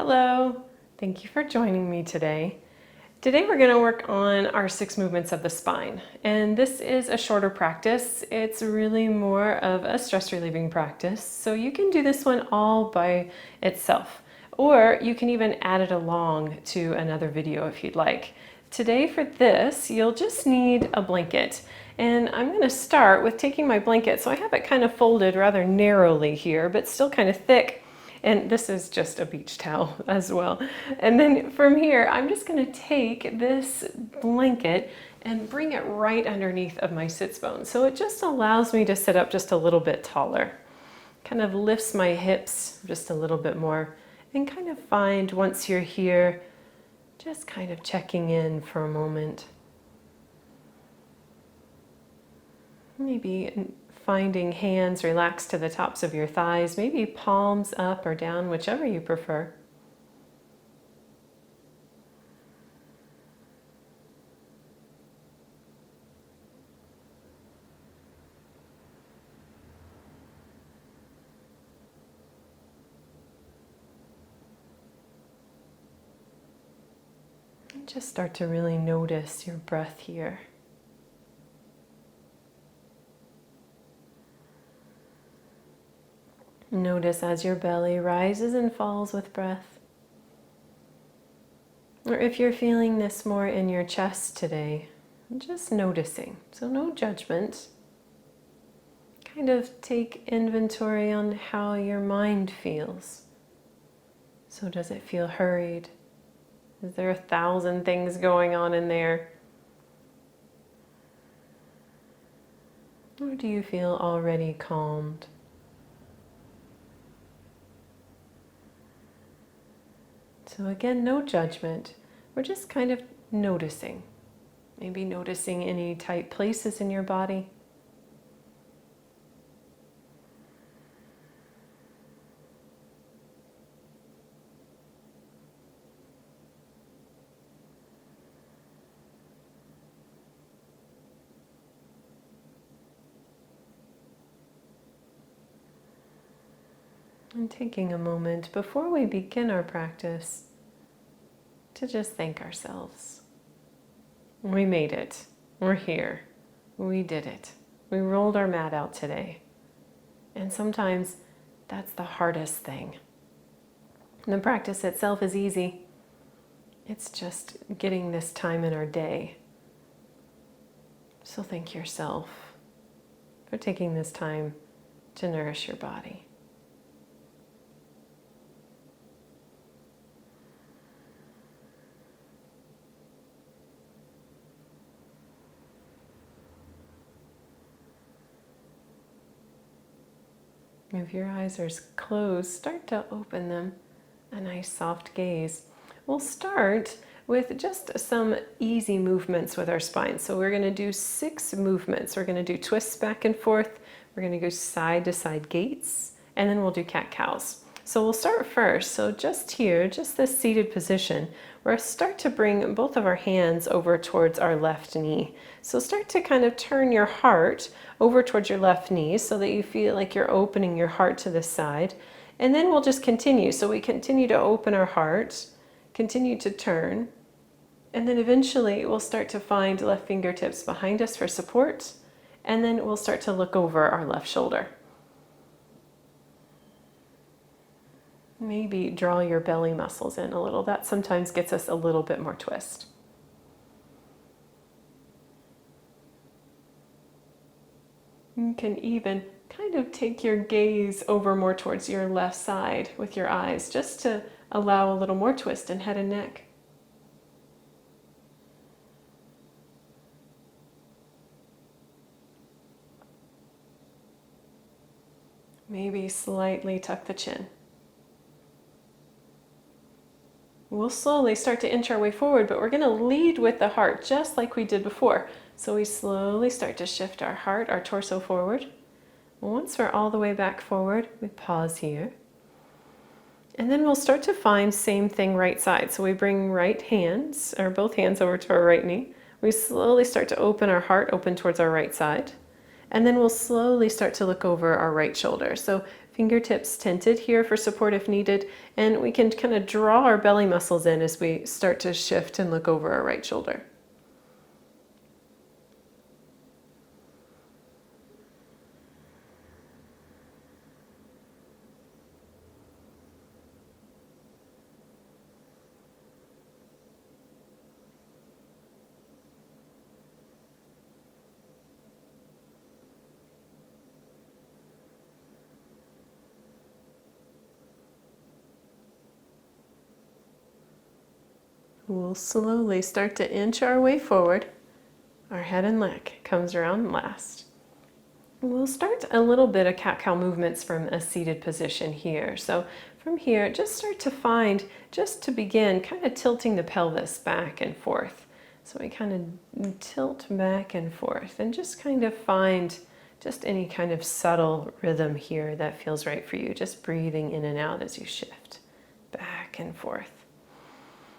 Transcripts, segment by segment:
Hello, thank you for joining me today. Today we're going to work on our 6 movements of the spine, and this is a shorter practice. It's really more of a stress relieving practice, so you can do this one all by itself, or you can even add it along to another video if you'd like. Today for this, you'll just need a blanket, and I'm going to start with taking my blanket, so I have it kind of folded rather narrowly here, but still kind of thick. And this is just a beach towel as well. And then from here, I'm just gonna take this blanket and bring it right underneath of my sits bone. So it just allows me to sit up just a little bit taller. Kind of lifts my hips just a little bit more, and kind of find once you're here, just kind of checking in for a moment. Maybe finding hands relaxed to the tops of your thighs, maybe palms up or down, whichever you prefer. And just start to really notice your breath here. Notice as your belly rises and falls with breath. Or if you're feeling this more in your chest today, just noticing. So no judgment. Kind of take inventory on how your mind feels. So does it feel hurried? Is there 1,000 things going on in there? Or do you feel already calmed? So again, no judgment. We're just kind of noticing. Maybe noticing any tight places in your body. And taking a moment before we begin our practice to just thank ourselves. We made it. We're here. We did it. We rolled our mat out today. And sometimes that's the hardest thing. The practice itself is easy. It's just getting this time in our day. So thank yourself for taking this time to nourish your body. If your eyes are closed, start to open them, a nice soft gaze. We'll start with just some easy movements with our spine. So we're going to do 6 movements. We're going to do twists back and forth. We're going to go side to side gates, and then we'll do cat-cows. So we'll start first. So just here, just this seated position, we'll start to bring both of our hands over towards our left knee. So start to kind of turn your heart over towards your left knee so that you feel like you're opening your heart to the side. And then we'll just continue. So we continue to open our heart, continue to turn, and then eventually we'll start to find left fingertips behind us for support, and then we'll start to look over our left shoulder. Maybe draw your belly muscles in a little. That sometimes gets us a little bit more twist. You can even kind of take your gaze over more towards your left side with your eyes, just to allow a little more twist in head and neck. Maybe slightly tuck the chin. We'll slowly start to inch our way forward, but we're going to lead with the heart, just like we did before. So we slowly start to shift our heart, our torso forward. Once we're all the way back forward, we pause here. And then we'll start to find same thing right side. So we bring right hands, or both hands over to our right knee. We slowly start to open our heart, open towards our right side. And then we'll slowly start to look over our right shoulder. So Fingertips tented here for support if needed, and we can kind of draw our belly muscles in as we start to shift and look over our right shoulder. We'll slowly start to inch our way forward. Our head and neck comes around last. We'll start a little bit of cat-cow movements from a seated position here. So from here, just start to find, just to begin, kind of tilting the pelvis back and forth. So we kind of tilt back and forth and just kind of find just any kind of subtle rhythm here that feels right for you. Just breathing in and out as you shift back and forth.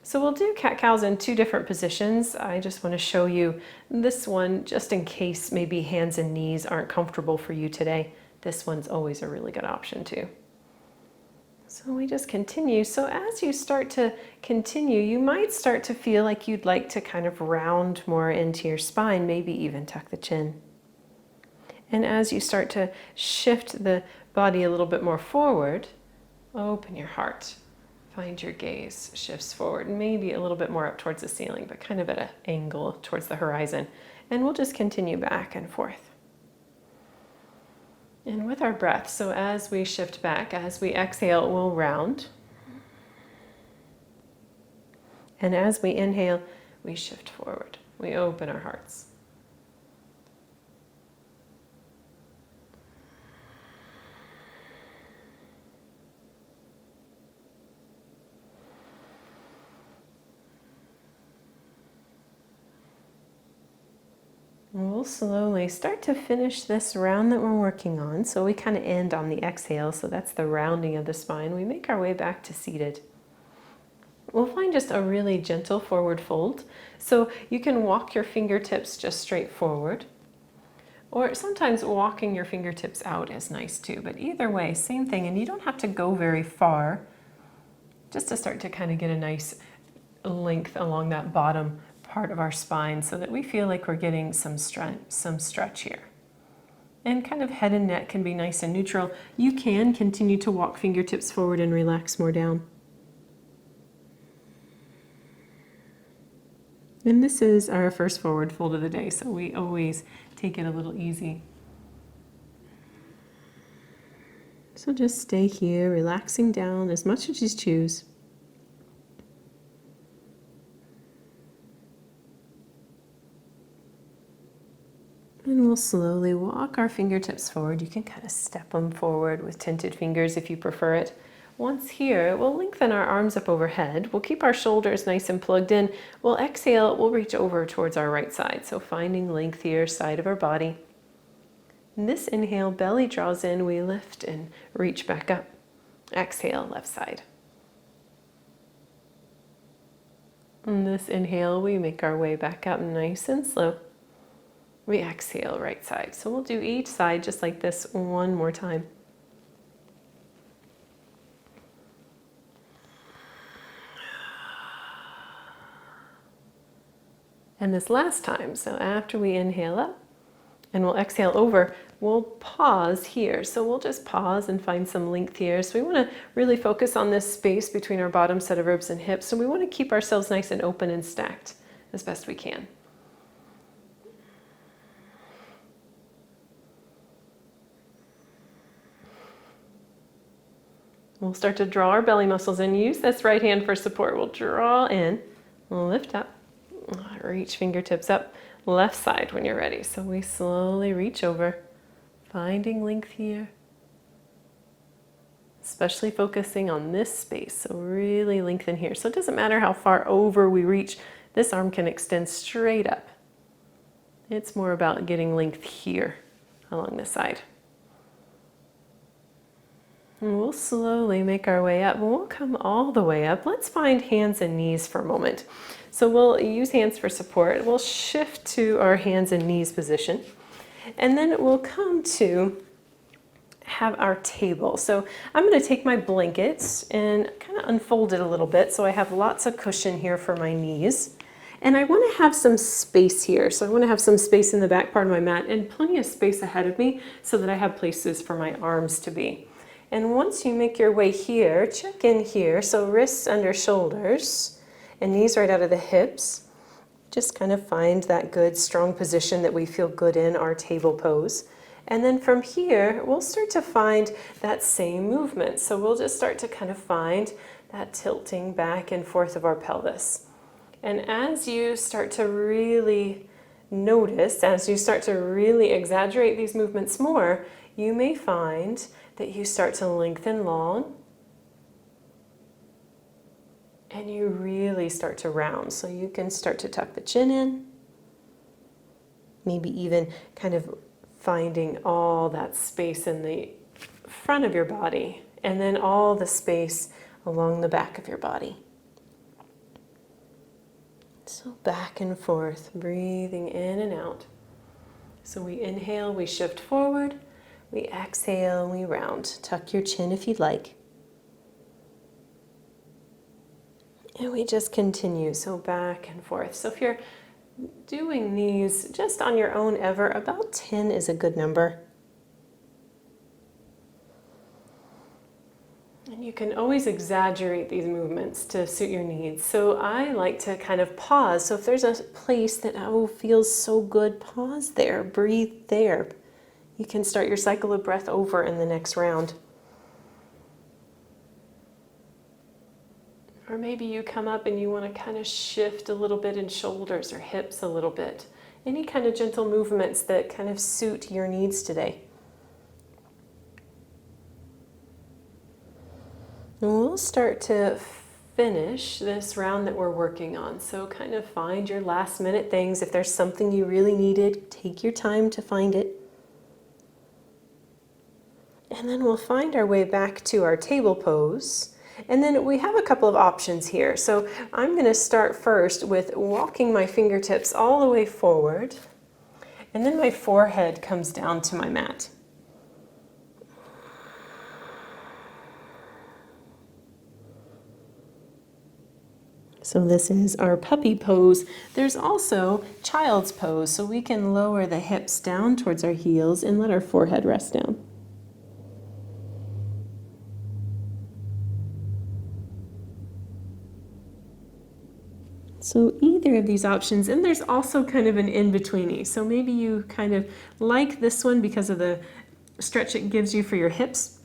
So we'll do cat-cows in two different positions. I just want to show you this one just in case maybe hands and knees aren't comfortable for you today. This one's always a really good option too. So we just continue. So as you start to continue, you might start to feel like you'd like to kind of round more into your spine, maybe even tuck the chin. And as you start to shift the body a little bit more forward, open your heart. Find your gaze shifts forward, maybe a little bit more up towards the ceiling, but kind of at an angle towards the horizon. And we'll just continue back and forth. And with our breath, so as we shift back, as we exhale, we'll round. And as we inhale, we shift forward. We open our hearts. We'll slowly start to finish this round that we're working on. So we kind of end on the exhale. So that's the rounding of the spine. We make our way back to seated. We'll find just a really gentle forward fold. So you can walk your fingertips just straight forward. Or sometimes walking your fingertips out is nice too. But either way, same thing. And you don't have to go very far just to start to kind of get a nice length along that bottom part of our spine so that we feel like we're getting some stretch here. And kind of head and neck can be nice and neutral. You can continue to walk fingertips forward and relax more down. And this is our first forward fold of the day, so we always take it a little easy. So just stay here, relaxing down as much as you choose. And we'll slowly walk our fingertips forward. You can kind of step them forward with tented fingers if you prefer it. Once here, we'll lengthen our arms up overhead. We'll keep our shoulders nice and plugged in. We'll exhale, we'll reach over towards our right side. So finding length here, side of our body. And this inhale, belly draws in, we lift and reach back up. Exhale, left side. And this inhale, we make our way back up nice and slow. We exhale, right side. So we'll do each side just like this one more time. And this last time, so after we inhale up and we'll exhale over, we'll pause here. So we'll just pause and find some length here. So we want to really focus on this space between our bottom set of ribs and hips. So we want to keep ourselves nice and open and stacked as best we can. We'll start to draw our belly muscles in. Use this right hand for support. We'll draw in, we'll lift up, reach fingertips up, left side when you're ready. So we slowly reach over, finding length here, especially focusing on this space. So really lengthen here. So it doesn't matter how far over we reach, this arm can extend straight up. It's more about getting length here along this side. And we'll slowly make our way up. We'll come all the way up. Let's find hands and knees for a moment. So we'll use hands for support. We'll shift to our hands and knees position. And then we'll come to have our table. So I'm going to take my blankets and kind of unfold it a little bit so I have lots of cushion here for my knees. And I want to have some space here. So I want to have some space in the back part of my mat and plenty of space ahead of me so that I have places for my arms to be. And once you make your way here, check in here. So wrists under shoulders and knees right out of the hips. Just kind of find that good strong position that we feel good in our table pose. And then from here, we'll start to find that same movement. So we'll just start to kind of find that tilting back and forth of our pelvis. And as you start to really notice, as you start to really exaggerate these movements more, you may find that you start to lengthen long and you really start to round. So you can start to tuck the chin in, maybe even kind of finding all that space in the front of your body and then all the space along the back of your body. So back and forth, breathing in and out. So we inhale, we shift forward, we exhale, we round. Tuck your chin if you'd like. And we just continue, so back and forth. So if you're doing these just on your own ever, about 10 is a good number. And you can always exaggerate these movements to suit your needs. So I like to kind of pause. So if there's a place that feels so good, pause there, breathe there. You can start your cycle of breath over in the next round. Or maybe you come up and you want to kind of shift a little bit in shoulders or hips a little bit. Any kind of gentle movements that kind of suit your needs today. And we'll start to finish this round that we're working on. So kind of find your last minute things. If there's something you really needed, take your time to find it. And then we'll find our way back to our table pose. And then we have a couple of options here. So I'm going to start first with walking my fingertips all the way forward. And then my forehead comes down to my mat. So this is our puppy pose. There's also child's pose, so we can lower the hips down towards our heels and let our forehead rest down. So either of these options, and there's also kind of an in-betweenie. So maybe you kind of like this one because of the stretch it gives you for your hips,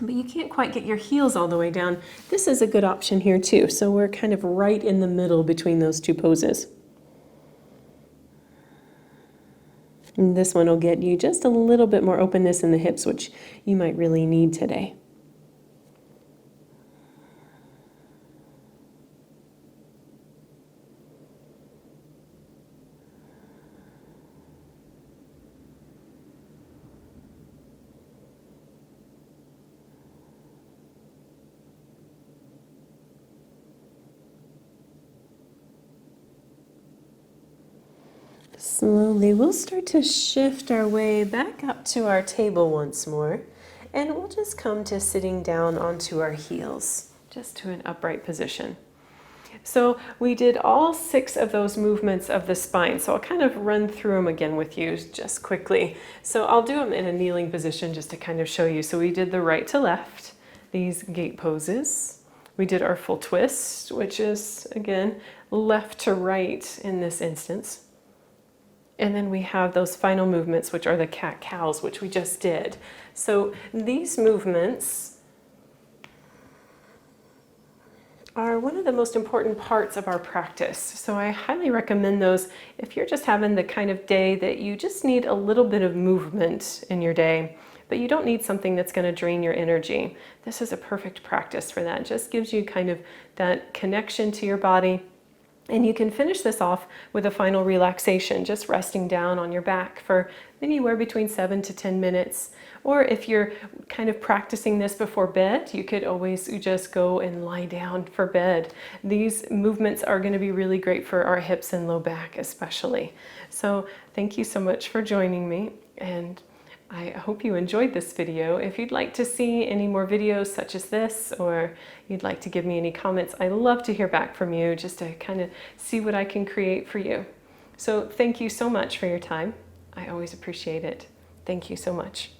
but you can't quite get your heels all the way down. This is a good option here too. So we're kind of right in the middle between those two poses. And this one will get you just a little bit more openness in the hips, which you might really need today. Slowly, we'll start to shift our way back up to our table once more, and we'll just come to sitting down onto our heels, just to an upright position. So we did all 6 of those movements of the spine, so I'll kind of run through them again with you just quickly. So I'll do them in a kneeling position just to kind of show you. So we did the right to left, these gate poses. We did our full twist, which is, again, left to right in this instance. And then we have those final movements, which are the cat-cows, which we just did. So these movements are one of the most important parts of our practice. So I highly recommend those if you're just having the kind of day that you just need a little bit of movement in your day, but you don't need something that's going to drain your energy. This is a perfect practice for that. It just gives you kind of that connection to your body. And you can finish this off with a final relaxation, just resting down on your back for anywhere between 7 to 10 minutes. Or if you're kind of practicing this before bed, you could always just go and lie down for bed. These movements are going to be really great for our hips and low back especially. So thank you so much for joining me, and I hope you enjoyed this video. If you'd like to see any more videos such as this, or you'd like to give me any comments, I love to hear back from you just to kind of see what I can create for you. So thank you so much for your time. I always appreciate it. Thank you so much.